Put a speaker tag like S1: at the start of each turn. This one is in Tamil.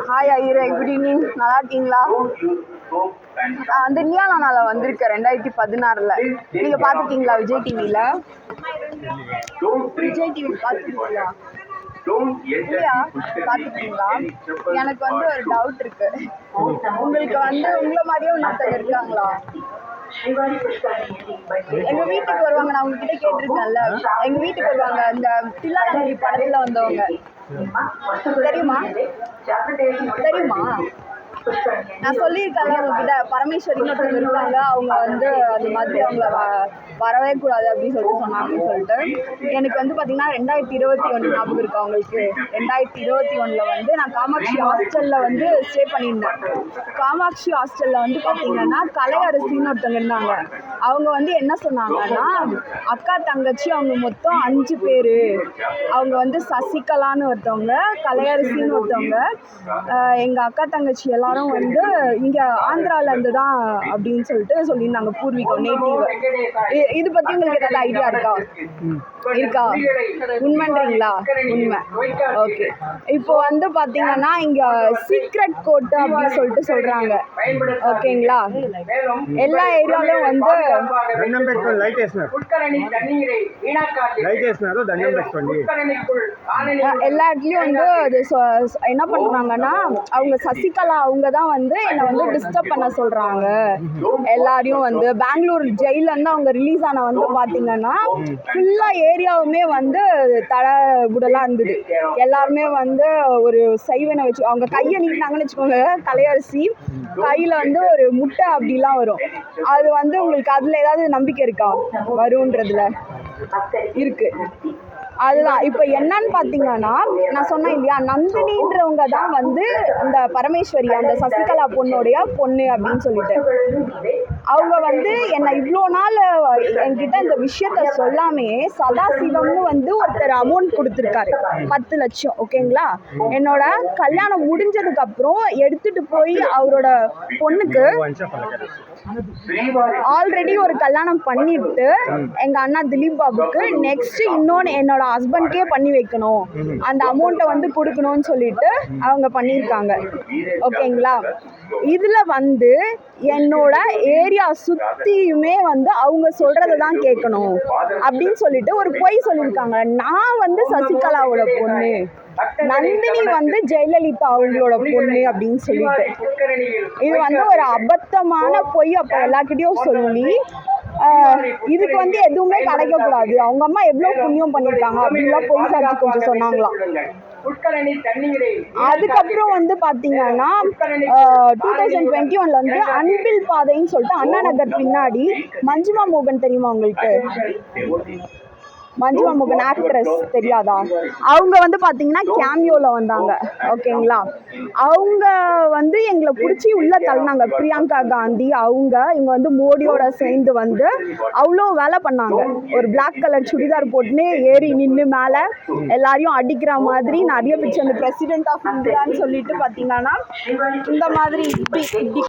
S1: ஹாய் ஐயரே, குட் ஈவினிங். நல்லா இருக்கீங்களா? நான் வந்து நியானால வந்திருக்கேன் 2016. நீங்கள் பார்த்துட்டீங்களா விஜய் டிவியில்? விஜய் டிவி பார்த்துருக்கீங்களா? இல்லையா? பார்த்துட்டீங்களா? எனக்கு வந்து ஒரு டவுட் இருக்கு. உங்களுக்கு வந்து உங்களை மாதிரியே ஒருத்தர் இருக்காங்களா? எங்க வீட்டுக்கு வருவாங்க, நான் உங்ககிட்ட கேட்டிருக்கேன்ல. எங்க வீட்டுக்கு வருவாங்க, இந்த தில்லாலங்கடி படத்துல வந்தவங்க. தெரியுமா? நான் சொல்லியிருக்கேன்ல உங்ககிட்ட, பரமேஸ்வரின்னு ஒருத்தவங்க இருக்காங்க. அவங்க வந்து அந்த மாதிரி அவங்கள வரவே கூடாது அப்படின்னு சொல்லிட்டு சொன்னாங்கன்னு சொல்லிட்டு. எனக்கு வந்து பார்த்தீங்கன்னா 2021 ஞாபகம் இருக்கு அவங்களுக்கு. 2021 வந்து நான் காமாட்சி ஹாஸ்டலில் வந்து ஸ்டே பண்ணியிருந்தேன். காமாட்சி ஹாஸ்டலில் வந்து பார்த்தீங்கன்னா கலையரசின்னு ஒருத்தவங்க இருந்தாங்க. அவங்க வந்து என்ன சொன்னாங்கன்னா, அக்கா தங்கச்சி அவங்க மொத்தம் 5 பேர். அவங்க வந்து சசிகலான்னு ஒருத்தவங்க, கலையரசின்னு ஒருத்தவங்க, எங்கள் அக்கா தங்கச்சி எல்லாரும் வந்து இங்கே ஆந்திராவிலேருந்து தான் அப்படின்னு சொல்லிட்டு சொல்லியிருந்தாங்க. பூர்வீகம், நேட்டிவ். இது பற்றி உங்களுக்கு ஏதாவது ஐடியா இருக்கா? உண்மைன்றீங்களா? உண்மை. ஓகே. இப்போ வந்து பார்த்தீங்கன்னா இங்கே சீக்ரெட் கோர்ட்டு அப்படின்னு சொல்லிட்டு சொல்கிறாங்க. ஓகேங்களா? எல்லா ஏரியாவிலும் வந்து எல்லா இடத்துலையும் வந்து அது என்ன பண்ணுறாங்கன்னா, அவங்க சசிகலா அவங்க தான் வந்து என்னை வந்து டிஸ்டர்ப் பண்ண சொல்கிறாங்க எல்லாரையும். வந்து பெங்களூர் ஜெயிலேருந்து அவங்க ரிலீஸ் ஆன வந்து பார்த்தீங்கன்னா ஃபுல்லாக ஏரியாவுமே வந்து தடபுடலாக இருந்தது. எல்லாருமே வந்து ஒரு சைவனை வச்சு அவங்க கையை நீட்டினாங்கன்னு வச்சுக்கோங்க. கலையரசி கையில் வந்து ஒரு முட்டை அப்படிலாம் வரும். அது வந்து உங்களுக்கு அதில் ஏதாவது நம்பிக்கை இருக்கா வருன்றதுல? இருக்கு. அதுதான் இப்போ என்னன்னு பார்த்தீங்கன்னா, நான் சொன்னேன் இல்லையா, நந்தினின்றவங்க தான் வந்து இந்த பரமேஸ்வரி, அந்த சசிகலா பொண்ணுடைய பொண்ணு அப்படின்னு சொல்லிட்டு. அவங்க வந்து என்னை இவ்வளோ நாள் என்கிட்ட இந்த விஷயத்த சொல்லாமே சதாசிவம்னு வந்து ஒருத்தர் அமௌண்ட் கொடுத்துருக்காரு, 10 லட்சம். ஓகேங்களா? என்னோட கல்யாணம் முடிஞ்சதுக்கப்புறம் எடுத்துகிட்டு போய் அவரோட பொண்ணுக்கு ஆல்ரெடி ஒரு கல்யாணம் பண்ணிட்டு எங்கள் அண்ணா திலீப் பாபுக்கு நெக்ஸ்ட் இன்னொன்று என்னோட ஹஸ்பண்ட்கே பண்ணி வைக்கணும், அந்த அமௌண்ட்டை வந்து கொடுக்கணும்னு சொல்லிட்டு அவங்க பண்ணியிருக்காங்க. ஓகேங்களா? இதில் வந்து என்னோட ஏரியா சுற்றியுமே வந்து அவங்க சொல்கிறத தான் கேட்கணும் அப்படின்னு சொல்லிட்டு ஒரு பொய் சொல்லியிருக்காங்க. நான் வந்து சசிகலாவோட பொண்ணு, நந்தினி வந்து ஜெயலலிதா அவங்களோட பொண்ணு அப்படின்னு சொல்லிட்டு. இது வந்து ஒரு அபத்தமான பொய். அப்போ எல்லாக்கிட்டையும் சொல்லி இதுக்கு வந்து எதுவுமே கிடைக்கக்கூடாது, அவங்க அம்மா எவ்வளோ புண்ணியம் பண்ணியிருக்காங்க அப்படின்லாம் பொய் சாட்சி கொஞ்சம் சொன்னாங்களாம். அதுக்கப்புறம் வந்து பார்த்தீங்கன்னா 2021 வந்து அன்பில் பாதைன்னு சொல்லிட்டு அண்ணா நகர் பின்னாடி மஞ்சிமா மோகன் தெரியுமா உங்களுக்கு? மஞ்சிமா மோகன் ஆக்ட்ரஸ் தெரியாதா? அவங்க வந்து பார்த்தீங்கன்னா கேமியோவில் வந்தாங்க. ஓகேங்களா? அவங்க வந்து எங்களை பிடிச்சி உள்ளே தள்ளினாங்க. பிரியங்கா காந்தி இவங்க வந்து மோடியோட சேர்ந்து வந்து அவ்வளோ வேலை பண்ணாங்க. ஒரு பிளாக் கலர் சுடிதார் போட்டுன்னு ஏறி நின்று மேலே எல்லாரையும் அடிக்கிற மாதிரி நிறைய பிக்சர். அந்த பிரசிடென்ட் ஆஃப் இந்தியான்னு சொல்லிட்டு பார்த்தீங்கன்னா இந்த மாதிரி இப்படி